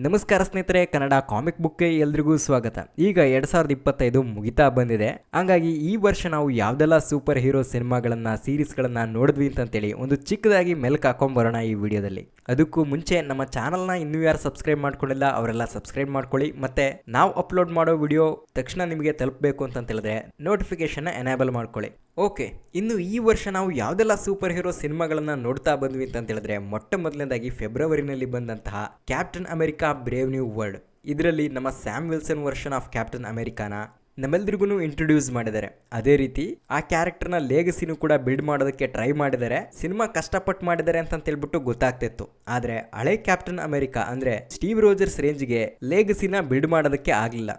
ನಮಸ್ಕಾರ ಸ್ನೇಹಿತರೆ, ಕನ್ನಡ ಕಾಮಿಕ್ ಬುಕ್ಗೆ ಎಲ್ರಿಗೂ ಸ್ವಾಗತ. ಈಗ 2025 ಮುಗಿತಾ ಬಂದಿದೆ. ಹಂಗಾಗಿ ಈ ವರ್ಷ ನಾವು ಯಾವ್ದೆಲ್ಲ ಸೂಪರ್ ಹೀರೋ ಸಿನಿಮಾಗಳನ್ನ ಸೀರೀಸ್ಗಳನ್ನ ನೋಡಿದ್ವಿ ಅಂತೇಳಿ ಒಂದು ಚಿಕ್ಕದಾಗಿ ಮೆಲ್ಕ್ ಹಾಕೊಂಡ್ಬರೋಣ ಈ ವಿಡಿಯೋದಲ್ಲಿ. ಅದಕ್ಕೂ ಮುಂಚೆ ನಮ್ಮ ಚಾನಲ್ನ ಇನ್ನೂ ಯಾರು ಸಬ್ಸ್ಕ್ರೈಬ್ ಮಾಡ್ಕೊಂಡಿಲ್ಲ ಅವರೆಲ್ಲ ಸಬ್ಸ್ಕ್ರೈಬ್ ಮಾಡ್ಕೊಳ್ಳಿ. ಮತ್ತೆ ನಾವು ಅಪ್ಲೋಡ್ ಮಾಡೋ ವಿಡಿಯೋ ತಕ್ಷಣ ನಿಮಗೆ ತಲುಪಬೇಕು ಅಂತ ಹೇಳಿದ್ರೆ ನೋಟಿಫಿಕೇಶನ್ ಎನೇಬಲ್ ಮಾಡ್ಕೊಳ್ಳಿ. ಓಕೆ, ಇನ್ನು ಈ ವರ್ಷ ನಾವು ಯಾವುದೆಲ್ಲ ಸೂಪರ್ ಹೀರೋ ಸಿನಿಮಾಗಳನ್ನ ನೋಡ್ತಾ ಬಂದ್ವಿ ಅಂತ ಹೇಳಿದ್ರೆ, ಮೊಟ್ಟ ಮೊದಲನೇದಾಗಿ ಫೆಬ್ರವರಿನಲ್ಲಿ ಬಂದಂತಹ Captain America brave new world. ಇದರಲ್ಲಿ ನಮ್ಮ Sam Wilson version of Captain ಅಮೆರಿಕಾನ ನಮ್ಮೆಲ್ರಿಗೂ ಇಂಟ್ರೊಡ್ಯೂಸ್ ಮಾಡಿದ್ದಾರೆ. ಅದೇ ರೀತಿ ಆ ಕ್ಯಾರೆಕ್ಟರ್ನ ಲೇಗಸಿನೂ ಕೂಡ ಬಿಲ್ಡ್ ಮಾಡೋದಕ್ಕೆ ಟ್ರೈ ಮಾಡಿದ್ದಾರೆ. ಸಿನಿಮಾ ಕಷ್ಟಪಟ್ಟು ಮಾಡಿದ್ದಾರೆ ಅಂತ ಹೇಳ್ಬಿಟ್ಟು ಗೊತ್ತಾಗ್ತಿತ್ತು. ಆದ್ರೆ ಹಳೆ ಕ್ಯಾಪ್ಟನ್ ಅಮೆರಿಕಾ ಅಂದ್ರೆ ಸ್ಟೀವ್ ರೋಜರ್ಸ್ ರೇಂಜ್ಗೆ ಲೇಗಸಿನ ಬಿಲ್ಡ್ ಮಾಡೋದಕ್ಕೆ ಆಗಲಿಲ್ಲ.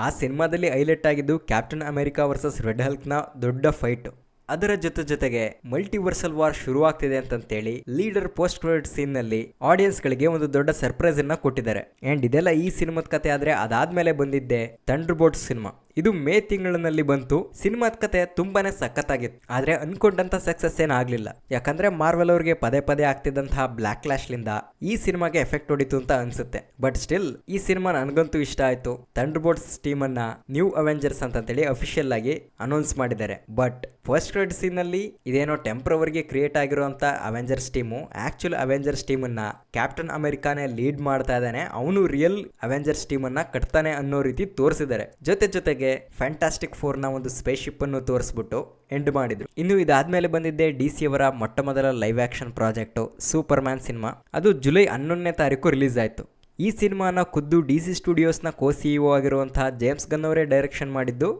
ಆ ಸಿನಿಮಾದಲ್ಲಿ ಹೈಲೈಟ್ ಆಗಿದ್ದು ಕ್ಯಾಪ್ಟನ್ ಅಮೆರಿಕಾ ವರ್ಸಸ್ ರೆಡ್ ಹಲ್ಕ್ನ ದೊಡ್ಡ ಫೈಟ್. ಅದರ ಜೊತೆಗೆ ಮಲ್ಟಿವರ್ಸಲ್ ವಾರ್ ಶುರುವಾಗ್ತಿದೆ ಅಂತೇಳಿ ಲೀಡರ್ ಪೋಸ್ಟ್ ಕ್ರೆಡಿಟ್ ಸೀನ್ ನಲ್ಲಿ ಆಡಿಯನ್ಸ್ ಗಳಿಗೆ ಒಂದು ದೊಡ್ಡ ಸರ್ಪ್ರೈಸ್ ಅನ್ನ ಕೊಟ್ಟಿದ್ದಾರೆ. ಅಂಡ್ ಇದೆಲ್ಲ ಈ ಸಿನಿಮಾದ ಕತೆ. ಆದ್ರೆ ಅದಾದ್ಮೇಲೆ ಬಂದಿದ್ದೆ ಥಂಡರ್ ಬೋಲ್ಟ್ ಸಿನಿಮಾ. ಇದು ಮೇ ತಿಂಗಳಿನಲ್ಲಿ ಬಂತು. ಸಿನಿಮಾದ ಕತೆ ತುಂಬಾನೇ ಸಖತ್ತಾಗಿತ್ತು. ಆದ್ರೆ ಅನ್ಕೊಂಡಂತ ಸಕ್ಸಸ್ ಏನಾಗ್ಲಿಲ್ಲ. ಯಾಕಂದ್ರೆ ಮಾರ್ವೆಲ್ ಅವ್ರಿಗೆ ಪದೇ ಪದೇ ಆಗ್ತಿದ್ದಂತಹ ಬ್ಲಾಕ್ ಕ್ಲಾಶ್ ಲಿಂದ ಈ ಸಿನಿಮಾಗೆ ಎಫೆಕ್ಟ್ ಹೊಡಿತು ಅಂತ ಅನ್ಸುತ್ತೆ. ಬಟ್ ಸ್ಟಿಲ್ ಈ ಸಿನಿಮಾ ನನಗಂತೂ ಇಷ್ಟ ಆಯ್ತು. ಥಂಡರ್ ಬೋಲ್ಟ್ಸ್ ಟೀಮ್ ಅನ್ನ ನ್ಯೂ ಅವೆಂಜರ್ಸ್ ಅಂತೇಳಿ ಅಫಿಷಿಯಲ್ ಆಗಿ ಅನೌನ್ಸ್ ಮಾಡಿದ್ದಾರೆ. ಬಟ್ ಫಸ್ಟ್ ಕ್ರೆಡಿಟ್ ಸೀನ್ ನಲ್ಲಿ ಇದೇನೋ ಟೆಂಪ್ರವರಿಗೆ ಕ್ರಿಯೇಟ್ ಆಗಿರುವಂತ Avengers team actual Avengers team ಅನ್ನ ಕ್ಯಾಪ್ಟನ್ ಅಮೆರಿಕಾನೇ ಲೀಡ್ ಮಾಡ್ತಾ ಇದ್ದಾನೆ. ಅವನು ರಿಯಲ್ ಅವೆಂಜರ್ಸ್ ಟೀಮ್ ಅನ್ನ ಕಟ್ತಾನೆ ಅನ್ನೋ ರೀತಿ ತೋರಿಸಿದ್ದಾರೆ. ಜೊತೆಗೆ ಫ್ಯಾಂಟಾಸ್ಟಿಕ್ ಫೋರ್ ನ ಒಂದು ಸ್ಪೇಸ್ ಶಿಪ್ ಅನ್ನು ತೋರಿಸ್ಬಿಟ್ಟು ಎಂಡ್ ಮಾಡಿದ್ರು. ಇನ್ನು ಇದಾದ್ಮೇಲೆ ಬಂದಿದ್ದೆ ಡಿಸಿ ಅವರ ಮೊಟ್ಟ ಮೊದಲ live action project super man cinema. ಅದು ಜುಲೈ 11ನೇ ತಾರೀಕು ರಿಲೀಸ್ ಆಯ್ತು. ಈ ಸಿನಿಮಾನ ಖುದ್ದು ಡಿಸಿ ಸ್ಟುಡಿಯೋಸ್ನ ಕೋ-ಸಿಇಒ ಆಗಿರುವಂತಹ ಜೇಮ್ಸ್ ಗನ್ ಅವರೇ ಡೈರೆಕ್ಷನ್ ಮಾಡಿದ್ದು.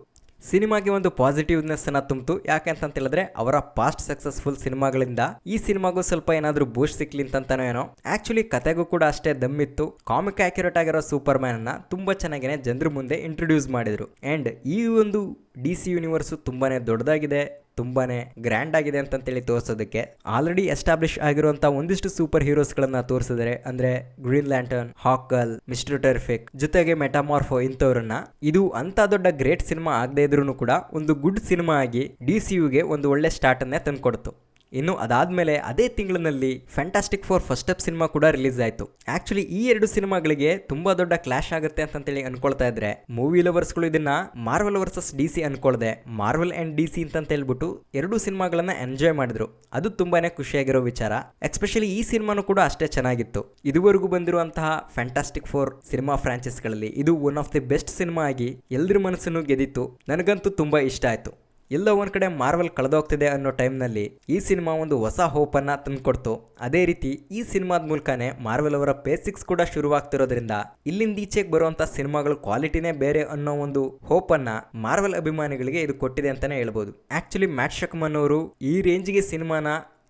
ಸಿನಿಮಾಗೆ ಒಂದು ಪಾಸಿಟಿವ್ನೆಸ್ ಅನ್ನ ತುಂಬಿತು. ಯಾಕೆ ಅಂತ ಹೇಳಿದ್ರೆ ಅವರ ಪಾಸ್ಟ್ ಸಕ್ಸಸ್ಫುಲ್ ಸಿನಿಮಾಗಳಿಂದ ಈ ಸಿನಿಮಾಗೂ ಸ್ವಲ್ಪ ಏನಾದ್ರೂ ಬೂಸ್ಟ್ ಸಿಕ್ಲಿ ಅಂತಾನೋ ಏನೋ. ಆಕ್ಚುಲಿ ಕತೆಗೂ ಕೂಡ ಅಷ್ಟೇ ದಮ್ಮಿತ್ತು. ಕಾಮಿಕ್ ಆಕ್ಯುರೇಟ್ ಆಗಿರೋ ಸೂಪರ್ ಮ್ಯಾನ್ ಅನ್ನ ತುಂಬಾ ಚೆನ್ನಾಗೇನೆ ಜನರ ಮುಂದೆ ಇಂಟ್ರೊಡ್ಯೂಸ್ ಮಾಡಿದ್ರು. ಅಂಡ್ ಈ ಒಂದು ಡಿಸಿ ಯೂನಿವರ್ಸ್ ತುಂಬಾನೇ ದೊಡ್ಡದಾಗಿದೆ, ತುಂಬಾನೇ ಗ್ರ್ಯಾಂಡ್ ಆಗಿದೆ ಅಂತೇಳಿ ತೋರಿಸೋದಕ್ಕೆ ಆಲ್ರೆಡಿ ಎಸ್ಟಾಬ್ಲಿಷ್ ಆಗಿರುವಂತ ಒಂದಿಷ್ಟು ಸೂಪರ್ ಹೀರೋಸ್ ಗಳನ್ನ ತೋರಿಸಿದರೆ. ಅಂದ್ರೆ ಗ್ರೀನ್ ಲ್ಯಾಂಟರ್ನ್, ಹಾಕಲ್, ಮಿಸ್ಟರ್ ಟೆರಿಫಿಕ್ ಜೊತೆಗೆ ಮೆಟಾಮಾರ್ಫೋ ಇಂಥವ್ರನ್ನ. ಇದು ಅಂತ ದೊಡ್ಡ ಗ್ರೇಟ್ ಸಿನಿಮಾ ಆಗದೆ ಇದ್ರೂ ಕೂಡ ಒಂದು ಗುಡ್ ಸಿನಿಮಾ ಆಗಿ ಡಿಸಿಯುಗೆ ಒಂದು ಒಳ್ಳೆ ಸ್ಟಾರ್ಟ್ ಅನ್ನೇ ತಂದ್ಕೊಡ್ತು. ಇನ್ನು ಅದಾದ್ಮೇಲೆ ಅದೇ ತಿಂಗಳಿನಲ್ಲಿ fantastic four first step cinema ಕೂಡ ರಿಲೀಸ್ ಆಯ್ತು. ಆಕ್ಚುಲಿ ಈ ಎರಡು ಸಿನಿಮಾಗಳಿಗೆ ತುಂಬಾ ದೊಡ್ಡ ಕ್ಲಾಶ್ ಆಗುತ್ತೆ ಅಂತೇಳಿ ಅನ್ಕೊಳ್ತಾ ಇದ್ರೆ ಮೂವಿ ಲವರ್ಸ್ಗಳು ಇದನ್ನ ಮಾರ್ವೆಲ್ ವರ್ಸಸ್ ಡಿಸಿ ಅನ್ಕೊಳ್ದೆ ಮಾರ್ವೆಲ್ ಅಂಡ್ ಡಿಸಿ ಅಂತ ಹೇಳ್ಬಿಟ್ಟು ಎರಡು ಸಿನಿಮಾಗಳನ್ನ ಎಂಜಾಯ್ ಮಾಡಿದ್ರು. ಅದು ತುಂಬಾನೇ ಖುಷಿಯಾಗಿರೋ ವಿಚಾರ. ಎಸ್ಪೆಷಲಿ ಈ ಸಿನಿಮಾನು ಕೂಡ ಅಷ್ಟೇ ಚೆನ್ನಾಗಿತ್ತು. ಇದುವರೆಗೂ ಬಂದಿರುವಂತಹ ಫ್ಯಾಂಟಾಸ್ಟಿಕ್ ಫೋರ್ ಸಿನಿಮಾ ಫ್ರಾಂಚೈಸ್ ಗಳಲ್ಲಿ ಇದು one of the best cinema ಆಗಿ ಎಲ್ಲರ ಮನಸ್ಸನ್ನು ಗೆದ್ದಿತ್ತು. ನನಗಂತೂ ತುಂಬಾ ಇಷ್ಟ ಆಯ್ತು. ಎಲ್ಲೋ ಒಂದ್ ಕಡೆ ಮಾರ್ವೆಲ್ ಕಳೆದೋಗ್ತಿದೆ ಅನ್ನೋ ಟೈಮ್ನಲ್ಲಿ ಈ ಸಿನಿಮಾ ಒಂದು ಹೊಸ ಹೋಪ್ ಅನ್ನ ತಂದ್ಕೊಡ್ತು. ಅದೇ ರೀತಿ ಈ ಸಿನಿಮಾದ ಮೂಲಕನೇ ಮಾರ್ವೆಲ್ ಅವರ ಬೇಸಿಕ್ಸ್ ಕೂಡ ಶುರುವಾಗ್ತಿರೋದ್ರಿಂದ ಇಲ್ಲಿಂದ ಈಚೆಗೆ ಬರುವಂತ ಸಿನಿಮಾಗಳ ಕ್ವಾಲಿಟಿನೇ ಬೇರೆ ಅನ್ನೋ ಒಂದು ಹೋಪ್ ಅನ್ನ ಮಾರ್ವೆಲ್ ಅಭಿಮಾನಿಗಳಿಗೆ ಇದು ಕೊಟ್ಟಿದೆ ಅಂತಾನೆ ಹೇಳ್ಬೋದು. ಆಕ್ಚುಲಿ ಮ್ಯಾಟ್ ಶಕ್ಮನ್ ಅವರು ಈ ರೇಂಜ್ಗೆ ಸಿನಿಮಾನ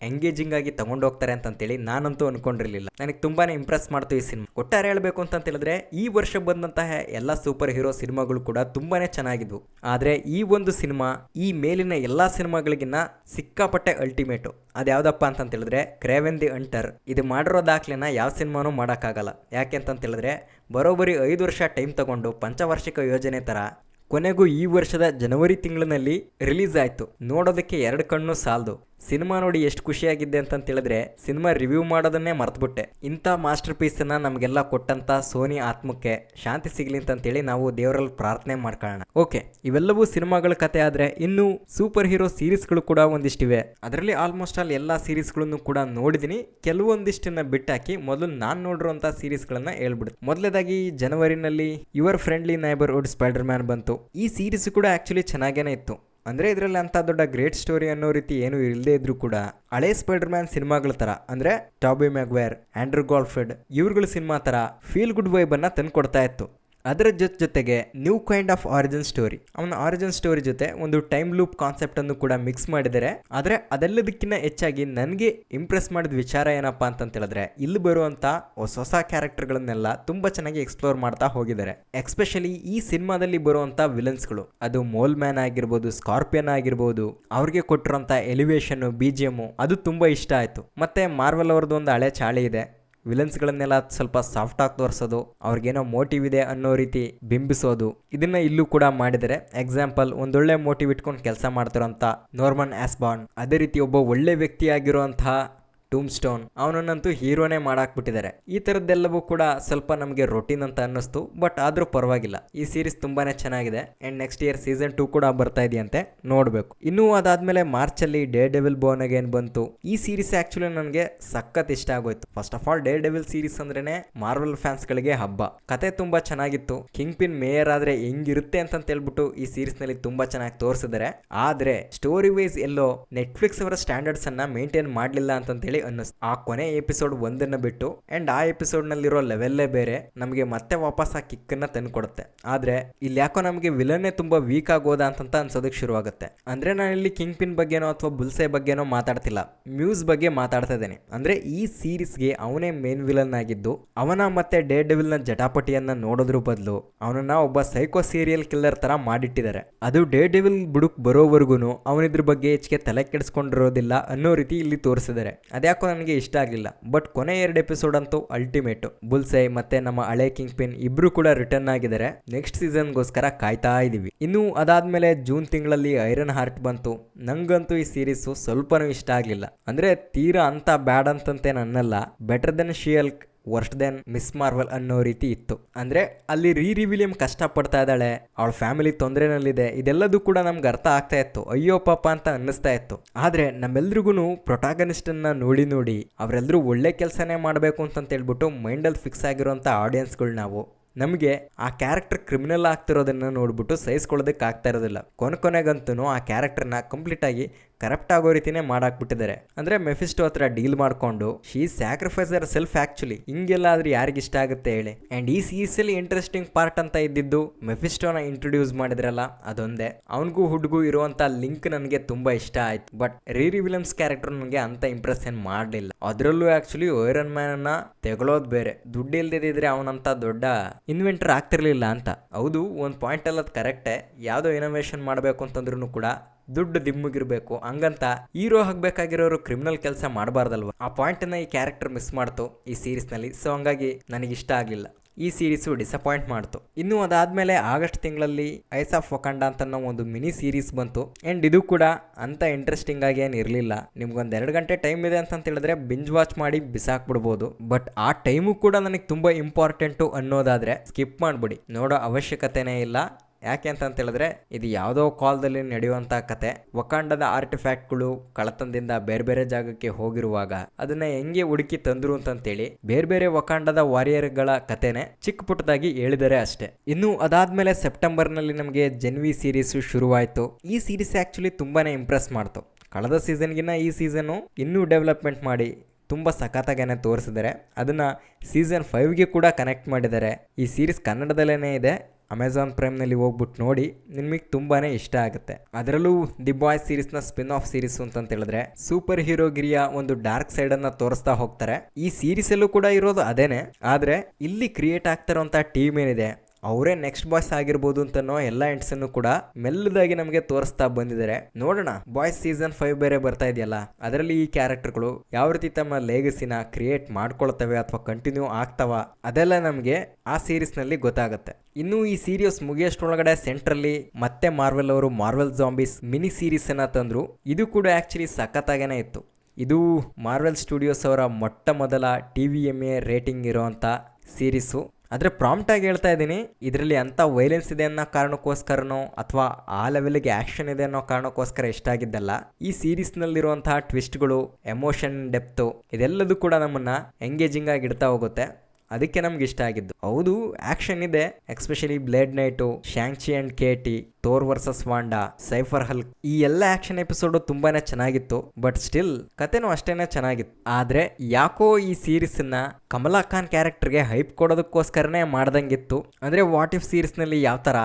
ಎಂಗೇಜಿಂಗ್ ಆಗಿ ತಗೊಂಡೋಗ್ತಾರೆ ಅಂತೇಳಿ ನಾನಂತೂ ಅನ್ಕೊಂಡಿರ್ಲಿಲ್ಲ. ನನಗೆ ತುಂಬಾನೇ ಇಂಪ್ರೆಸ್ ಮಾಡ್ತು ಈ ಸಿನಿಮಾ. ಒಟ್ಟಾರೆ ಹೇಳ್ಬೇಕು ಅಂತ ಹೇಳಿದ್ರೆ ಈ ವರ್ಷ ಬಂದಂತಹ ಎಲ್ಲಾ ಸೂಪರ್ ಹೀರೋ ಸಿನಿಮಾಗಳು ಕೂಡ ತುಂಬಾನೇ ಚೆನ್ನಾಗಿದ್ವು. ಆದ್ರೆ ಈ ಒಂದು ಸಿನಿಮಾ ಈ ಮೇಲಿನ ಎಲ್ಲಾ ಸಿನಿಮಾಗಳಿಗಿನ್ನ ಸಿಕ್ಕಾಪಟ್ಟೆ ಅಲ್ಟಿಮೇಟು. ಅದ್ಯಾವ್ದಪ್ಪ ಅಂತ ಹೇಳಿದ್ರೆ ಕ್ರೇವೆನ್ ದಿ ಹಂಟರ್. ಇದು ಮಾಡಿರೋ ದಾಖಲೆನ ಯಾವ ಸಿನಿಮಾನೂ ಮಾಡೋಕ್ಕಾಗಲ್ಲ. ಯಾಕೆ ಅಂತ ಹೇಳಿದ್ರೆ ಬರೋಬ್ಬರಿ 5 ವರ್ಷ ಟೈಮ್ ತಗೊಂಡು ಪಂಚವಾರ್ಷಿಕ ಯೋಜನೆ ತರ ಕೊನೆಗೂ ಈ ವರ್ಷದ ಜನವರಿ ತಿಂಗಳಿನಲ್ಲಿ ರಿಲೀಸ್ ಆಯ್ತು. ನೋಡೋದಕ್ಕೆ 2 ಕಣ್ಣು ಸಾಲದು. ಸಿನಿಮಾ ನೋಡಿ ಎಷ್ಟು ಖುಷಿಯಾಗಿದ್ದೆ ಅಂತ ಹೇಳಿದ್ರೆ ಸಿನಿಮಾ ರಿವ್ಯೂ ಮಾಡೋದನ್ನೇ ಮರ್ತ್ಬಿಟ್ಟೆ. ಇಂಥ ಮಾಸ್ಟರ್ ಪೀಸ್ ಅನ್ನ ನಮಗೆಲ್ಲ ಕೊಟ್ಟಂತ ಸೋನಿ ಆತ್ಮಕ್ಕೆ ಶಾಂತಿ ಸಿಗ್ಲಿ ಅಂತೇಳಿ ನಾವು ದೇವರಲ್ಲಿ ಪ್ರಾರ್ಥನೆ ಮಾಡ್ಕೊಳ್ಳೋಣ. ಓಕೆ, ಇವೆಲ್ಲವೂ ಸಿನಿಮಾಗಳ ಕತೆ. ಆದ್ರೆ ಇನ್ನು ಸೂಪರ್ ಹೀರೋ ಸೀರೀಸ್ಗಳು ಕೂಡ ಒಂದಿಷ್ಟಿವೆ. ಅದರಲ್ಲಿ ಆಲ್ಮೋಸ್ಟ್ ಆಲ್ ಎಲ್ಲಾ ಸೀರೀಸ್ಗಳನ್ನು ಕೂಡ ನೋಡಿದೀನಿ. ಕೆಲವೊಂದಿಷ್ಟನ್ನ ಬಿಟ್ಟಾಕಿ ಮೊದಲು ನಾನು ನೋಡಿರುವಂತ ಸೀರೀಸ್ಗಳನ್ನ ಹೇಳ್ಬಿಡು. ಮೊದಲೇದಾಗಿ ಜನವರಿನಲ್ಲಿ your friendly neighbourhood Spider Man ಬಂತು. ಈ ಸೀರೀಸ್ ಕೂಡ ಆಕ್ಚುಲಿ ಚೆನ್ನಾಗೇನೆ ಇತ್ತು. ಅಂದ್ರೆ ಇದರಲ್ಲಿ ಅಂತ ದೊಡ್ಡ ಗ್ರೇಟ್ ಸ್ಟೋರಿ ಅನ್ನೋ ರೀತಿ ಏನು ಇಲ್ಲದೆ ಇದ್ರು ಕೂಡ ಹಳೆ ಸ್ಪೈಡರ್ ಮ್ಯಾನ್ ಸಿನಿಮಾಗಳ ತರ ಅಂದ್ರೆ ಟಾಬಿ ಮ್ಯಾಗ್ವೈರ್, ಆಂಡ್ರೂ ಗಾರ್ಫೀಲ್ಡ್ ಇವ್ರುಗಳ ಸಿನಿಮಾ ತರ ಫೀಲ್ ಗುಡ್ ವೈಬ್ ಅನ್ನ ತಂದು ಕೊಡ್ತಾ ಇತ್ತು. ಅದರ ಜೊತೆಗೆ new kind of origin story, ಅವನ ಆರಿಜಿನ್ ಸ್ಟೋರಿ ಜೊತೆ ಒಂದು ಟೈಮ್ ಲೂಪ್ ಕಾನ್ಸೆಪ್ಟ್ ಅನ್ನು ಕೂಡ ಮಿಕ್ಸ್ ಮಾಡಿದ್ದಾರೆ. ಆದ್ರೆ ಅದೆಲ್ಲದಕ್ಕಿಂತ ಹೆಚ್ಚಾಗಿ ನನಗೆ ಇಂಪ್ರೆಸ್ ಮಾಡಿದ ವಿಚಾರ ಏನಪ್ಪಾ ಅಂತ ಹೇಳಿದ್ರೆ ಇಲ್ಲಿ ಬರುವಂತ ಹೊಸ ಕ್ಯಾರೆಕ್ಟರ್ಗಳನ್ನೆಲ್ಲ ತುಂಬಾ ಚೆನ್ನಾಗಿ ಎಕ್ಸ್ಪ್ಲೋರ್ ಮಾಡ್ತಾ ಹೋಗಿದ್ದಾರೆ. ಎಸ್ಪೆಷಲಿ ಈ ಸಿನಿಮಾದಲ್ಲಿ ಬರುವಂತ ವಿಲನ್ಸ್ಗಳು, ಅದು ಮೋಲ್ ಮ್ಯಾನ್ ಆಗಿರ್ಬೋದು, ಸ್ಕಾರ್ಪಿಯನ್ ಆಗಿರ್ಬೋದು, ಅವ್ರಿಗೆ ಕೊಟ್ಟಿರುವಂತ ಎಲಿವೇಶನ್, BGM ಅದು ತುಂಬಾ ಇಷ್ಟ ಆಯ್ತು. ಮತ್ತೆ ಮಾರ್ವೆಲ್ ಅವ್ರದ್ದು ಒಂದು ಹಳೆ ಚಾಳಿ ಇದೆ, ವಿಲನ್ಸ್ಗಳನ್ನೆಲ್ಲ ಸ್ವಲ್ಪ ಸಾಫ್ಟ್ ಆಗಿ ತೋರಿಸೋದು, ಅವ್ರಿಗೇನೋ ಮೋಟಿವ್ ಇದೆ ಅನ್ನೋ ರೀತಿ ಬಿಂಬಿಸೋದು. ಇದನ್ನ ಇಲ್ಲೂ ಕೂಡ ಮಾಡಿದರೆ. ಎಕ್ಸಾಂಪಲ್, ಒಂದೊಳ್ಳೆ ಮೋಟಿವ್ ಇಟ್ಕೊಂಡು ಕೆಲಸ ಮಾಡ್ತಿರೋಂಥ ನಾರ್ಮನ್ ಆಸ್ಬಾರ್ನ್, ಅದೇ ರೀತಿ ಒಬ್ಬ ಒಳ್ಳೆ ವ್ಯಕ್ತಿ ಆಗಿರುವಂತಹ ಟೂಮ್ ಸ್ಟೋನ್ ಅವನನ್ನಂತೂ ಹೀರೋನೇ ಮಾಡಾಕ್ಬಿಟ್ಟಿದ್ದಾರೆ. ಈ ತರದ್ದೆಲ್ಲವೂ ಕೂಡ ಸ್ವಲ್ಪ ನಮಗೆ ರೊಟೀನ್ ಅಂತ ಅನ್ನಿಸ್ತು, ಬಟ್ ಆದ್ರೂ ಪರವಾಗಿಲ್ಲ. ಈ ಸೀರೀಸ್ ತುಂಬಾನೇ ಚೆನ್ನಾಗಿದೆ ಅಂಡ್ ನೆಕ್ಸ್ಟ್ ಇಯರ್ ಸೀಸನ್ 2 ಕೂಡ ಬರ್ತಾ ಇದೆಯಂತೆ, ನೋಡ್ಬೇಕು. ಇನ್ನು ಅದಾದ್ಮೇಲೆ ಮಾರ್ಚ್ ಅಲ್ಲಿ ಡೇ ಡೆವಿಲ್ ಬೋರ್ನ್ ಅಗೇನ್ ಬಂತು. ಈ ಸೀರೀಸ್ ಆಕ್ಚುಲಿ ನನಗೆ ಸಖತ್ ಇಷ್ಟ ಆಗೋಯ್ತು. First of all day devil series ಅಂದ್ರೇನೆ ಮಾರ್ವೆಲ್ ಫ್ಯಾನ್ಸ್ ಗಳಿಗೆ ಹಬ್ಬ. ಕತೆ ತುಂಬಾ ಚೆನ್ನಾಗಿತ್ತು. ಕಿಂಗ್ ಪಿನ್ ಮೇಯರ್ ಆದ್ರೆ ಹೆಂಗಿರುತ್ತೆ ಅಂತ ಹೇಳ್ಬಿಟ್ಟು ಈ ಸೀರೀಸ್ ನಲ್ಲಿ ತುಂಬಾ ಚೆನ್ನಾಗಿ ತೋರಿಸಿದ್ದಾರೆ. ಆದ್ರೆ ಸ್ಟೋರಿ ವೈಸ್ ಎಲ್ಲೋ ನೆಟ್ಫ್ಲಿಕ್ಸ್ ಅವರ ಸ್ಟ್ಯಾಂಡರ್ಡ್ಸ್ ಅನ್ನ ಮೇಂಟೈನ್ ಮಾಡ್ಲಿಲ್ಲ ಅಂತೇಳಿ ಅನ್ನಿಸ್ತು. ಆ ಕೊನೆ ಎಪಿಸೋಡ್ ಒಂದನ್ನ ಬಿಟ್ಟು ಅಂಡ್ ಆ ಎಪಿಸೋಡ್ ನಲ್ಲಿರೋ ಲೆವೆಲ್ಲೇ ಬೇರೆ, ನಮಗೆ ಮತ್ತೆ ವಾಪಸ್ ಆ ಕಿಕ್ ಅನ್ನ ತಂದ್ಕೊಡುತ್ತೆ. ಆದ್ರೆ ಇಲ್ಲಿ ಯಾಕೋ ನಮಗೆ ವಿಲನ್ನೇ ತುಂಬಾ ವೀಕ್ ಆಗೋದಾ ಅಂತ ಅನ್ಸೋದಕ್ಕೆ ಶುರುವಾಗುತ್ತೆ. ಅಂದ್ರೆ ನಾನು ಇಲ್ಲಿ ಕಿಂಗ್ ಪಿನ್ ಬಗ್ಗೆನೋ ಅಥವಾ ಬುಲ್ಸೆ ಬಗ್ಗೆನೋ ಮಾತಾಡ್ತಿಲ್ಲ, ಮ್ಯೂಸ್ ಬಗ್ಗೆ ಮಾತಾಡ್ತಾ ಇದ್ದೇನೆ. ಅಂದ್ರೆ ಈ ಸೀರೀಸ್ಗೆ ಅವನೇ ಮೇನ್ ವಿಲನ್ ಆಗಿದ್ದು, ಅವನ ಮತ್ತೆ ಡೇ ಡೆವಿಲ್ ನ ಜಟಾಪಟಿಯನ್ನ ನೋಡೋದ್ರ ಬದಲು ಅವನನ್ನ ಒಬ್ಬ ಸೈಕೋ ಸೀರಿಯಲ್ ಕಿಲ್ಲರ್ ತರ ಮಾಡಿಟ್ಟಿದ್ದಾರೆ. ಅದು ಡೇ ಡೆವಿಲ್ ಬುಡುಕ್ ಬರೋವರೆಗೂ ಅವನಿದ್ರ ಬಗ್ಗೆ ಹೆಚ್ಚಿಗೆ ತಲೆ ಕೆಡಿಸ್ಕೊಂಡಿರೋದಿಲ್ಲ ಅನ್ನೋ ರೀತಿ ಇಲ್ಲಿ ತೋರಿಸಿದ್ದಾರೆ. ಅದ್ಯಾಕೋ ನನಗೆ ಇಷ್ಟ ಆಗಲಿಲ್ಲ. ಬಟ್ ಕೊನೆ 2 ಎಪಿಸೋಡ್ ಅಂತೂ ಅಲ್ಟಿಮೇಟ್. ಬುಲ್ಸೈ ಮತ್ತೆ ನಮ್ಮ ಹಳೆ ಕಿಂಗ್ ಪಿನ್ ಇಬ್ರು ಕೂಡ ರಿಟರ್ನ್ ಆಗಿದ್ದಾರೆ. ನೆಕ್ಸ್ಟ್ ಸೀಸನ್ಗೋಸ್ಕರ ಕಾಯ್ತಾ ಇದೀವಿ. ಇನ್ನು ಅದಾದ್ಮೇಲೆ ಜೂನ್ ತಿಂಗಳಲ್ಲಿ ಐರನ್ ಹಾರ್ಟ್ ಬಂತು. ನಂಗಂತೂ ಈ ಸೀರೀಸ್ ಸ್ವಲ್ಪನೂ ಇಷ್ಟ ಆಗ್ಲಿಲ್ಲ. ಅಂದ್ರೆ ತೀರಾ ಅಂತ ಬ್ಯಾಡ್ ಅಂತಂತೆ ನನ್ನಲ್ಲ, better than She Hulk, worst than Ms Marvel ಅನ್ನೋ ರೀತಿ ಇತ್ತು. ಅಂದ್ರೆ ಅಲ್ಲಿ ರೀ ವಿಲಿಯಂ ಕಷ್ಟ ಪಡ್ತಾ ಇದ್ದಾಳೆ, ಅವಳ ಫ್ಯಾಮಿಲಿ ತೊಂದರೆನಲ್ಲಿದೆ, ಇದೆಲ್ಲದೂ ಕೂಡ ನಮ್ಗೆ ಅರ್ಥ ಆಗ್ತಾ ಇತ್ತು. ಅಯ್ಯೋ ಪಾಪ ಅಂತ ಅನ್ನಿಸ್ತಾ ಇತ್ತು. ಆದ್ರೆ ನಮ್ಮೆಲ್ರಿಗೂ ಪ್ರೊಟಾಗನಿಸ್ಟ್ ಅನ್ನ ನೋಡಿ ಅವರೆಲ್ಲರೂ ಒಳ್ಳೆ ಕೆಲಸನೇ ಮಾಡಬೇಕು ಅಂತ ಹೇಳ್ಬಿಟ್ಟು ಮೈಂಡಲ್ಲಿ ಫಿಕ್ಸ್ ಆಗಿರುವಂತ ಆಡಿಯನ್ಸ್ಗಳು ನಾವು. ನಮಗೆ ಆ ಕ್ಯಾರೆಕ್ಟರ್ ಕ್ರಿಮಿನಲ್ ಆಗ್ತಿರೋದನ್ನ ನೋಡ್ಬಿಟ್ಟು ಸಹಿಸ್ಕೊಳ್ಳೋದಕ್ಕೆ ಆಗ್ತಾ ಇರೋದಿಲ್ಲ. ಕೊನೆಗಂತೂ ಆ ಕ್ಯಾರೆಕ್ಟರ್ನ ಕಂಪ್ಲೀಟ್ ಆಗಿ ಕರಪ್ಟ್ ಆಗೋ ರೀತಿನೇ ಮಾಡಾಕ್ಬಿಟ್ಟಿದ್ದಾರೆ. ಅಂದ್ರೆ ಮೆಫಿಸ್ಟೋ ಹತ್ರ ಡೀಲ್ ಮಾಡ್ಕೊಂಡು ಶೀ ಸ್ಯಾಕ್ರಿಫೈಸ್ ಹರ್ ಸೆಲ್ಫ್. ಆಕ್ಚುಲಿ ಹಿಂಗೆಲ್ಲ ಆದ್ರೆ ಯಾರಿಗೆ ಇಷ್ಟ ಆಗುತ್ತೆ ಹೇಳಿ. ಅಂಡ್ ಈ ಸೀರೀಸಲ್ಲಿ ಇಂಟ್ರೆಸ್ಟಿಂಗ್ ಪಾರ್ಟ್ ಅಂತ ಇದ್ದಿದ್ದು ಮೆಫಿಸ್ಟೋನ ಇಂಟ್ರೊಡ್ಯೂಸ್ ಮಾಡಿದ್ರಲ್ಲ, ಅದೊಂದೇ. ಅವನಿಗೂ ಹುಡುಗೂ ಇರುವಂತ ಲಿಂಕ್ ನನಗೆ ತುಂಬಾ ಇಷ್ಟ ಆಯ್ತು. ಬಟ್ ರೀರಿ ವಿಲಿಯಮ್ಸ್ ಕ್ಯಾರೆಕ್ಟರ್ ನನಗೆ ಅಂತ ಇಂಪ್ರೆಸ್ ಏನ್ ಮಾಡಲಿಲ್ಲ. ಅದರಲ್ಲೂ ಆಕ್ಚುಲಿ ಐರನ್ ಮ್ಯಾನ್ ಅನ್ನ ತೆಗಳೋದ್ ಬೇರೆ. ದುಡ್ಡು ಇಲ್ದಿದ್ರೆ ಅವನಂತ ದೊಡ್ಡ ಇನ್ವೆಂಟರ್ ಆಗ್ತಿರ್ಲಿಲ್ಲ ಅಂತ. ಹೌದು, ಒಂದು ಪಾಯಿಂಟ್ ಅಲ್ಲಿ ಅದು ಕರೆಕ್ಟೇ. ಯಾವುದೋ ಇನೋವೇಷನ್ ಮಾಡಬೇಕು ಅಂತಂದ್ರೂ ಕೂಡ ದುಡ್ಡು ದಿಮ್ಮಗಿರ್ಬೇಕು. ಹಂಗಂತ ಹೀರೋ ಆಗ್ಬೇಕಾಗಿರೋರು ಕ್ರಿಮಿನಲ್ ಕೆಲಸ ಮಾಡಬಾರ್ದಲ್ವ. ಆ ಪಾಯಿಂಟನ್ನ ಈ ಕ್ಯಾರೆಕ್ಟರ್ ಮಿಸ್ ಮಾಡ್ತು ಈ ಸೀರೀಸ್ನಲ್ಲಿ. ಸೊ ಹಂಗಾಗಿ ನನಗಿಷ್ಟ ಆಗಲಿಲ್ಲ. ಈ ಸೀರೀಸು ಡಿಸಪಾಯಿಂಟ್ ಮಾಡ್ತು. ಇನ್ನು ಅದಾದ್ಮೇಲೆ ಆಗಸ್ಟ್ ತಿಂಗಳಲ್ಲಿ ಐಸ್ ಆಫ್ ವಕಾಂಡ ಅಂತ ಒಂದು ಮಿನಿ ಸೀರೀಸ್ ಬಂತು. ಅಂಡ್ ಇದು ಕೂಡ ಅಂತ ಇಂಟ್ರೆಸ್ಟಿಂಗ್ ಆಗಿ ಏನು ಇರಲಿಲ್ಲ. ನಿಮ್ಗೊಂದು 2 ಗಂಟೆ ಟೈಮ್ ಇದೆ ಅಂತ ಹೇಳಿದ್ರೆ ಬಿಂಜ್ ವಾಚ್ ಮಾಡಿ ಬಿಸಾಕ್ಬಿಡ್ಬೋದು. ಬಟ್ ಆ ಟೈಮು ಕೂಡ ನನಗೆ ತುಂಬಾ ಇಂಪಾರ್ಟೆಂಟು ಅನ್ನೋದಾದ್ರೆ ಸ್ಕಿಪ್ ಮಾಡ್ಬಿಡಿ, ನೋಡೋ ಅವಶ್ಯಕತೆನೇ ಇಲ್ಲ. ಯಾಕೆ ಅಂತ ಹೇಳಿದ್ರೆ ಇದು ಯಾವುದೋ ಕಾಲದಲ್ಲಿ ನಡೆಯುವಂಥ ಕತೆ. ವಕಾಂಡದ ಆರ್ಟಿಫ್ಯಾಕ್ಟ್ಗಳು ಕಳತನದಿಂದ ಬೇರೆ ಬೇರೆ ಜಾಗಕ್ಕೆ ಹೋಗಿರುವಾಗ ಅದನ್ನ ಹೆಂಗೆ ಹುಡುಕಿ ತಂದ್ರು ಅಂತೇಳಿ ಬೇರೆ ವಕಾಂಡದ ವಾರಿಯರ್ಗಳ ಕತೆನೆ ಚಿಕ್ಕ ಪುಟ್ಟದಾಗಿ ಹೇಳಿದರೆ ಅಷ್ಟೇ. ಇನ್ನು ಅದಾದ್ಮೇಲೆ ಸೆಪ್ಟೆಂಬರ್ ನಲ್ಲಿ ನಮಗೆ ಜೆನ್ವಿ ಸೀರೀಸ್ ಶುರುವಾಯಿತು. ಈ ಸೀರೀಸ್ ಆಕ್ಚುಲಿ ತುಂಬಾನೇ ಇಂಪ್ರೆಸ್ ಮಾಡ್ತು. ಕಳೆದ ಸೀಸನ್ಗಿನ್ನ ಈ ಸೀಸನ್ನು ಇನ್ನೂ ಡೆವಲಪ್ಮೆಂಟ್ ಮಾಡಿ ತುಂಬ ಸಖತ್ತಾಗೇನೆ ತೋರಿಸಿದ್ದಾರೆ. ಅದನ್ನು ಸೀಸನ್ 5ಗೆ ಕೂಡ ಕನೆಕ್ಟ್ ಮಾಡಿದ್ದಾರೆ. ಈ ಸೀರೀಸ್ ಕನ್ನಡದಲ್ಲೇ ಇದೆ. ಅಮೆಝಾನ್ ಪ್ರೈಮ್ನಲ್ಲಿ ಹೋಗ್ಬಿಟ್ಟು ನೋಡಿ, ನಿಮಗೆ ತುಂಬಾ ಇಷ್ಟ ಆಗುತ್ತೆ. ಅದರಲ್ಲೂ ದಿ ಬಾಯ್ಸ್ ಸೀರೀಸ್ನ ಸ್ಪಿನ್ ಆಫ್ ಸೀರೀಸ್ ಅಂತ ಹೇಳಿದ್ರೆ ಸೂಪರ್ ಹೀರೋಗಿರಿಯ ಒಂದು ಡಾರ್ಕ್ ಸೈಡನ್ನು ತೋರಿಸ್ತಾ ಹೋಗ್ತಾರೆ. ಈ ಸೀರೀಸಲ್ಲೂ ಕೂಡ ಇರೋದು ಅದೇನೆ. ಆದರೆ ಇಲ್ಲಿ ಕ್ರಿಯೇಟ್ ಆಗ್ತಿರೋಂಥ ಟೀಮ್ ಏನಿದೆ ಅವರೇ ನೆಕ್ಸ್ಟ್ ಬಾಯ್ಸ್ ಆಗಿರ್ಬೋದು ಅಂತನೋ ಎಲ್ಲ ಎಂಟ್ಸನ್ನು ಕೂಡ ಮೆಲ್ಲದಾಗಿ ನಮಗೆ ತೋರಿಸ್ತಾ ಬಂದಿದ್ದಾರೆ. ನೋಡೋಣ, ಬಾಯ್ಸ್ ಸೀಸನ್ 5 ಬೇರೆ ಬರ್ತಾ ಇದೆಯಲ್ಲ, ಅದರಲ್ಲಿ ಈ ಕ್ಯಾರೆಕ್ಟರ್ಗಳು ಯಾವ ರೀತಿ ತಮ್ಮ ಲೇಗಸಿನ ಕ್ರಿಯೇಟ್ ಮಾಡ್ಕೊಳ್ತವೆ ಅಥವಾ ಕಂಟಿನ್ಯೂ ಆಗ್ತಾವ, ಅದೆಲ್ಲ ನಮಗೆ ಆ ಸೀರೀಸ್ ನಲ್ಲಿ ಗೊತ್ತಾಗುತ್ತೆ. ಇನ್ನು ಈ ಸೀರೀಸ್ ಮುಗಿಯೋಷ್ಟ್ರೊಳಗಡೆ ಸೆಂಟ್ರಲ್ಲಿ ಮತ್ತೆ ಮಾರ್ವೆಲ್ ಅವರು ಮಾರ್ವೆಲ್ ಜಾಂಬೀಸ್ ಮಿನಿ ಸೀರೀಸ್ ಅನ್ನ ತಂದ್ರು. ಇದು ಕೂಡ ಆಕ್ಚುಲಿ ಸಖತ್ತಾಗೇನೆ ಇತ್ತು. ಇದು ಮಾರ್ವೆಲ್ ಸ್ಟುಡಿಯೋಸ್ ಅವರ ಮೊಟ್ಟ ಮೊದಲ TVMA ರೇಟಿಂಗ್ ಇರುವಂತ ಸೀರೀಸು. ಆದರೆ ಪ್ರಾಂಪ್ಟಾಗಿ ಹೇಳ್ತಾ ಇದ್ದೀನಿ, ಇದರಲ್ಲಿ ಅಂಥ ವೈಲೆನ್ಸ್ ಇದೆ ಅನ್ನೋ ಕಾರಣಕ್ಕೋಸ್ಕರನೋ ಅಥವಾ ಆ ಲೆವೆಲ್ಗೆ ಆ್ಯಕ್ಷನ್ ಇದೆ ಅನ್ನೋ ಕಾರಣಕ್ಕೋಸ್ಕರ ಇಷ್ಟ ಆಗಿದ್ದಲ್ಲ. ಈ ಸೀರೀಸ್ನಲ್ಲಿರುವಂತಹ ಟ್ವಿಸ್ಟ್ಗಳು, ಎಮೋಷನ್ ಡೆಪ್ತು, ಇದೆಲ್ಲದೂ ಕೂಡ ನಮ್ಮನ್ನು ಎಂಗೇಜಿಂಗ್ ಆಗಿ ಇಡ್ತಾ ಹೋಗುತ್ತೆ. ಅದಕ್ಕೆ ನಮ್ಗೆ ಇಷ್ಟ ಆಗಿದ್ದು. ಹೌದು, ಆಕ್ಷನ್ ಇದೆ, especially Blade Knight, Shang Chi and Katy, Thor versus Wanda, ಸೈಫರ್ ಹಲ್ಕ್, ಈ ಎಲ್ಲ ಆಕ್ಷನ್ ಎಪಿಸೋಡ್ ತುಂಬಾನೇ ಚೆನ್ನಾಗಿತ್ತು. ಬಟ್ ಸ್ಟಿಲ್ ಕತೆನೂ ಅಷ್ಟೇನೆ ಚೆನ್ನಾಗಿತ್ತು. ಆದ್ರೆ ಯಾಕೋ ಈ ಸೀರೀಸ್ ನ ಕಮಲಾ ಖಾನ್ ಕ್ಯಾರೆಕ್ಟರ್ಗೆ ಹೈಪ್ ಕೊಡೋದಕ್ಕೋಸ್ಕರನೇ ಮಾಡ್ದಂಗಿತ್ತು. ಅಂದ್ರೆ ವಾಟ್ ಇಫ್ ಸೀರೀಸ್ ನಲ್ಲಿ ಯಾವ ತರ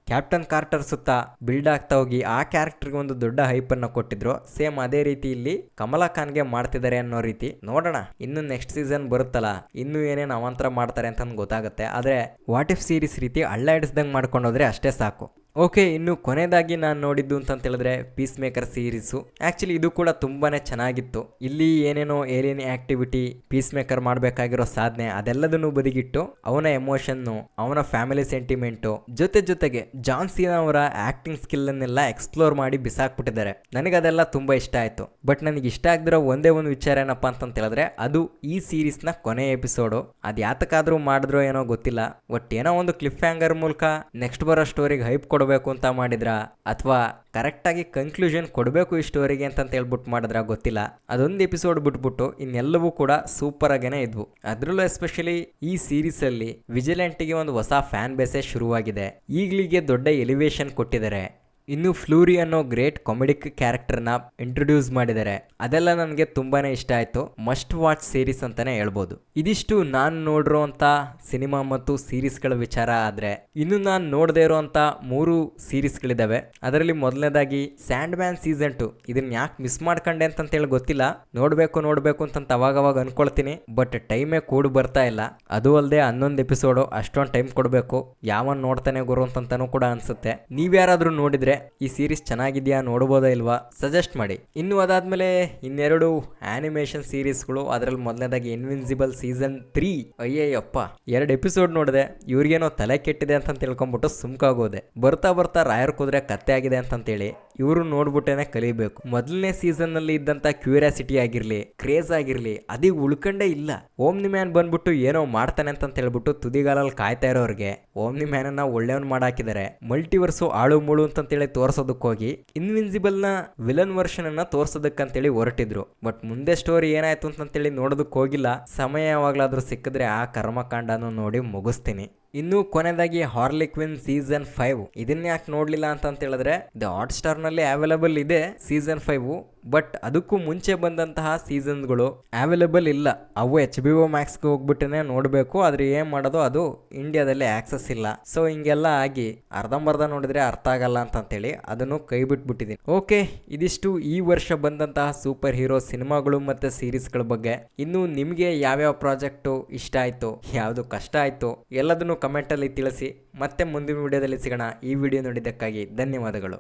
ಕ್ಯಾಪ್ಟನ್ ಕಾರ್ಟರ್ ಸುತ್ತ ಬಿಲ್ಡ್ ಆಗ್ತಾ ಹೋಗಿ ಆ ಕ್ಯಾರೆಕ್ಟರ್ಗೆ ಒಂದು ದೊಡ್ಡ ಹೈಪ್ ಅನ್ನ ಕೊಟ್ಟಿದ್ರು, ಸೇಮ್ ಅದೇ ರೀತಿ ಇಲ್ಲಿ ಕಮಲಾ ಖಾನ್ಗೆ ಮಾಡ್ತಿದ್ದಾರೆ ಅನ್ನೋ ರೀತಿ. ನೋಡೋಣ, ಇನ್ನು ನೆಕ್ಸ್ಟ್ ಸೀಸನ್ ಬರುತ್ತಲ್ಲ, ಇನ್ನು ಏನೇನು ಅವಾಂತರ ಮಾಡ್ತಾರೆ ಅಂತ ಗೊತ್ತಾಗುತ್ತೆ. ಆದ್ರೆ ವಾಟ್ ಇಫ್ ಸೀರೀಸ್ ರೀತಿ ಹಳ್ಳ ಹಿಡಿಸ್ದಂಗೆ ಮಾಡ್ಕೊಂಡೋದ್ರೆ ಅಷ್ಟೇ ಸಾಕು. ಓಕೆ, ಇನ್ನು ಕೊನೆಯದಾಗಿ ನಾನು ನೋಡಿದ್ದು ಅಂತ ಹೇಳಿದ್ರೆ ಪೀಸ್ ಮೇಕರ್ ಸೀರೀಸು. ಆಕ್ಚುಲಿ ಇದು ಕೂಡ ತುಂಬಾನೇ ಚೆನ್ನಾಗಿತ್ತು. ಇಲ್ಲಿ ಏನೇನೋ ಏಲಿಯನ್ ಆಕ್ಟಿವಿಟಿ, ಪೀಸ್ ಮೇಕರ್ ಮಾಡಬೇಕಾಗಿರೋ ಸಾಧನೆ ಅದೆಲ್ಲದನ್ನು ಬದಿಗಿಟ್ಟು ಅವನ ಎಮೋಷನ್ನು, ಅವನ ಫ್ಯಾಮಿಲಿ ಸೆಂಟಿಮೆಂಟು ಜೊತೆಗೆ ಜಾನ್ ಸೀನಾ ಅವರ ಆಕ್ಟಿಂಗ್ ಸ್ಕಿಲ್ ಅನ್ನೆಲ್ಲ ಎಕ್ಸ್ಪ್ಲೋರ್ ಮಾಡಿ ಬಿಸಾಕ್ಬಿಟ್ಟಿದ್ದಾರೆ. ನನಗೆ ಅದೆಲ್ಲ ತುಂಬಾ ಇಷ್ಟ ಆಯ್ತು. ಬಟ್ ನನಗೆ ಇಷ್ಟ ಆಗದಿರೋ ಒಂದೇ ಒಂದು ವಿಚಾರ ಏನಪ್ಪಾ ಅಂತ ಹೇಳಿದ್ರೆ ಅದು ಈ ಸೀರೀಸ್ ನ ಕೊನೆ ಎಪಿಸೋಡು. ಅದ್ ಯಾತಕ್ಕಾದ್ರೂ ಮಾಡಿದ್ರೋ ಏನೋ ಗೊತ್ತಿಲ್ಲ. ಒಟ್ ಏನೋ ಒಂದು ಕ್ಲಿಫ್ ಹ್ಯಾಂಗರ್ ಮೂಲಕ ನೆಕ್ಸ್ಟ್ ಬರೋ ಸ್ಟೋರಿಗೆ ಹೈಪ್ ಕೊಡಬೇಕು ಅಂತ ಮಾಡಿದ್ರ ಅಥವಾ ಕರೆಕ್ಟ್ ಆಗಿ ಕನ್ಕ್ಲೂಷನ್ ಕೊಡಬೇಕು ಈ ಸ್ಟೋರಿಗೆ ಅಂತ ಹೇಳ್ಬಿಟ್ಟು ಮಾಡಿದ್ರ ಗೊತ್ತಿಲ್ಲ. ಅದೊಂದು ಎಪಿಸೋಡ್ ಬಿಟ್ಬಿಟ್ಟು ಇನ್ನೆಲ್ಲವೂ ಕೂಡ ಸೂಪರ್ ಆಗೇನೆ ಇದ್ವು. ಅದ್ರಲ್ಲೂ ಎಸ್ಪೆಷಲಿ ಈ ಸೀರೀಸ್ ಅಲ್ಲಿ ವಿಜಿಲೆಂಟ್ಗೆ ಒಂದು ಹೊಸ ಫ್ಯಾನ್ ಬೇಸೇ ಶುರುವಾಗಿದೆ. ಈಗಲಿಗೆ ದೊಡ್ಡ ಎಲಿವೇಶನ್ ಕೊಟ್ಟಿದ್ದಾರೆ. ಇನ್ನು ಫ್ಲೂರಿ ಅನ್ನೋ ಗ್ರೇಟ್ ಕಾಮಿಡಿಕ್ ಕ್ಯಾರೆಕ್ಟರ್ನ ಇಂಟ್ರೊಡ್ಯೂಸ್ ಮಾಡಿದ್ದಾರೆ. ಅದೆಲ್ಲ ನನಗೆ ತುಂಬಾನೇ ಇಷ್ಟ ಆಯ್ತು. ಮಸ್ಟ್ ವಾಚ್ ಸೀರೀಸ್ ಅಂತಾನೆ ಹೇಳ್ಬೋದು. ಇದಿಷ್ಟು ನಾನು ನೋಡಿರೋಂಥ ಸಿನಿಮಾ ಮತ್ತು ಸೀರೀಸ್ಗಳ ವಿಚಾರ. ಆದ್ರೆ ಇನ್ನು ನಾನು ನೋಡದೇ ಇರೋಂಥ 3 ಸೀರೀಸ್ಗಳಿದಾವೆ. ಅದರಲ್ಲಿ ಮೊದಲನೇದಾಗಿ ಸ್ಯಾಂಡ್ ಮ್ಯಾನ್ ಸೀಸನ್ 2. ಇದನ್ನ ಯಾಕೆ ಮಿಸ್ ಮಾಡ್ಕೊಂಡೆ ಅಂತಂತೇಳಿ ಗೊತ್ತಿಲ್ಲ. ನೋಡ್ಬೇಕು ಅಂತ ಅವಾಗವಾಗ ಅನ್ಕೊಳ್ತೀನಿ. ಬಟ್ ಟೈಮೇ ಕೂಡಿ ಬರ್ತಾ ಇಲ್ಲ. ಅದು ಅಲ್ಲದೆ 11 ಎಪಿಸೋಡು, ಅಷ್ಟೊಂದು ಟೈಮ್ ಕೊಡಬೇಕು. ಯಾವನ್ ನೋಡ್ತಾನೆ ಗುರು ಅಂತನೂ ಕೂಡ ಅನ್ಸುತ್ತೆ. ನೀವ್ಯಾರಾದ್ರೂ ನೋಡಿದ್ರೆ ಈ ಸೀರೀಸ್ ಚೆನ್ನಾಗಿದ್ಯಾ, ನೋಡಬಹುದಾ ಇಲ್ವಾ, ಸಜೆಸ್ಟ್ ಮಾಡಿ. ಇನ್ನು ಅದಾದ್ಮೇಲೆ ಇನ್ನೆರಡು ಆನಿಮೇಷನ್ ಸೀರೀಸ್ಗಳು. ಅದರಲ್ಲಿ ಮೊದಲನೇದಾಗಿ ಇನ್ವಿನ್ಸಿಬಲ್ ಸೀಸನ್ 3. ಅಯ್ಯಯ್ಯಪ್ಪ, 2 ಎಪಿಸೋಡ್ ನೋಡಿದೆ. ಇವ್ರಿಗೇನೋ ತಲೆ ಕೆಟ್ಟಿದೆ ಅಂತ ತಿಳ್ಕೊಂಡ್ಬಿಟ್ಟು ಸುಮ್ಕಾಗೋದೆ. ಬರ್ತಾ ರಾಯರ್ ಕುದುರೆ ಕತ್ತೆ ಆಗಿದೆ ಅಂತೇಳಿ ಇವರು ನೋಡ್ಬಿಟ್ಟೇನೆ ಕಲಿಬೇಕು. ಮೊದಲನೇ ಸೀಸನ್ ನಲ್ಲಿ ಇದ್ದಂತ ಕ್ಯೂರಿಯಾಸಿಟಿ ಆಗಿರ್ಲಿ, ಕ್ರೇಜ್ ಆಗಿರ್ಲಿ, ಅದೀಗ ಉಳ್ಕೊಂಡೇ ಇಲ್ಲ. ಓಮ್ನಿ ಮ್ಯಾನ್ ಬಂದ್ಬಿಟ್ಟು ಏನೋ ಮಾಡ್ತಾನೆ ಅಂತ ಹೇಳ್ಬಿಟ್ಟು ತುದಿಗಾಲಲ್ಲಿ ಕಾಯ್ತಾ ಇರೋರಿಗೆ ಓಮ್ನಿ ಮ್ಯಾನ್ ಅನ್ನ ಒಳ್ಳೆಯವನ್ ಮಾಡಾಕಿದ್ದಾರೆ. ಮಲ್ಟಿವರ್ಸು ಆಳು ಮುಳು ಅಂತೇಳಿ ತೋರ್ಸೋದಕ್ಕೋಗಿ ಇನ್ವಿನ್ಸಿಬಲ್ ನ ವಿಲನ್ ವರ್ಷನ್ ಅನ್ನ ತೋರ್ಸೋದಕ್ಕಂತೇಳಿ ಹೊರಟಿದ್ರು. ಬಟ್ ಮುಂದೆ ಸ್ಟೋರಿ ಏನಾಯ್ತು ಅಂತೇಳಿ ನೋಡೋದಕ್ಕೆ ಹೋಗಿಲ್ಲ. ಸಮಯ ಯಾವಾಗ್ಲಾದ್ರೂ ಸಿಕ್ಕಿದ್ರೆ ಆ ಕರ್ಮಕಾಂಡನು ನೋಡಿ ಮುಗಿಸ್ತೀನಿ. ಇನ್ನು ಕೊನೆಯದಾಗಿ ಹಾರ್ಲಿ ಕ್ವಿನ್ ಸೀಸನ್ 5. ಇದನ್ನ ಯಾಕೆ ನೋಡ್ಲಿಲ್ಲ ಅಂತ ಹೇಳಿದ್ರೆ ದ ಹಾಟ್ ಸ್ಟಾರ್ ನಲ್ಲಿ ಅವೈಲೇಬಲ್ ಇದೆ ಸೀಸನ್ 5. ಬಟ್ ಅದಕ್ಕೂ ಮುಂಚೆ ಬಂದಂತಹ ಸೀಸನ್ಗಳು ಅವೈಲೇಬಲ್ ಇಲ್ಲ. ಅವು HBO ಮ್ಯಾಕ್ಸ್ಗೆ ಹೋಗ್ಬಿಟ್ಟೆ ನೋಡಬೇಕು. ಆದ್ರೆ ಏನ್ ಮಾಡೋದು, ಅದು ಇಂಡಿಯಾದಲ್ಲಿ ಆಕ್ಸೆಸ್ ಇಲ್ಲ. ಸೊ ಹಿಂಗೆಲ್ಲ ಆಗಿ ಅರ್ಧಂಬರ್ಧ ನೋಡಿದ್ರೆ ಅರ್ಥ ಆಗಲ್ಲ ಅಂತೇಳಿ ಅದನ್ನು ಕೈ ಬಿಟ್ಬಿಟ್ಟಿದ್ದೀನಿ. ಓಕೆ, ಇದಿಷ್ಟು ಈ ವರ್ಷ ಬಂದಂತಹ ಸೂಪರ್ ಹೀರೋ ಸಿನಿಮಾಗಳು ಮತ್ತೆ ಸೀರೀಸ್ಗಳ ಬಗ್ಗೆ. ಇನ್ನು ನಿಮಗೆ ಯಾವ್ಯಾವ ಪ್ರಾಜೆಕ್ಟು ಇಷ್ಟ ಆಯ್ತು, ಯಾವುದು ಕಷ್ಟ ಆಯ್ತು, ಎಲ್ಲದನ್ನು ಕಮೆಂಟ್ ಅಲ್ಲಿ ತಿಳಿಸಿ. ಮತ್ತೆ ಮುಂದಿನ ವಿಡಿಯೋದಲ್ಲಿ ಸಿಗೋಣ. ಈ ವಿಡಿಯೋ ನೋಡಿದ್ದಕ್ಕಾಗಿ ಧನ್ಯವಾದಗಳು.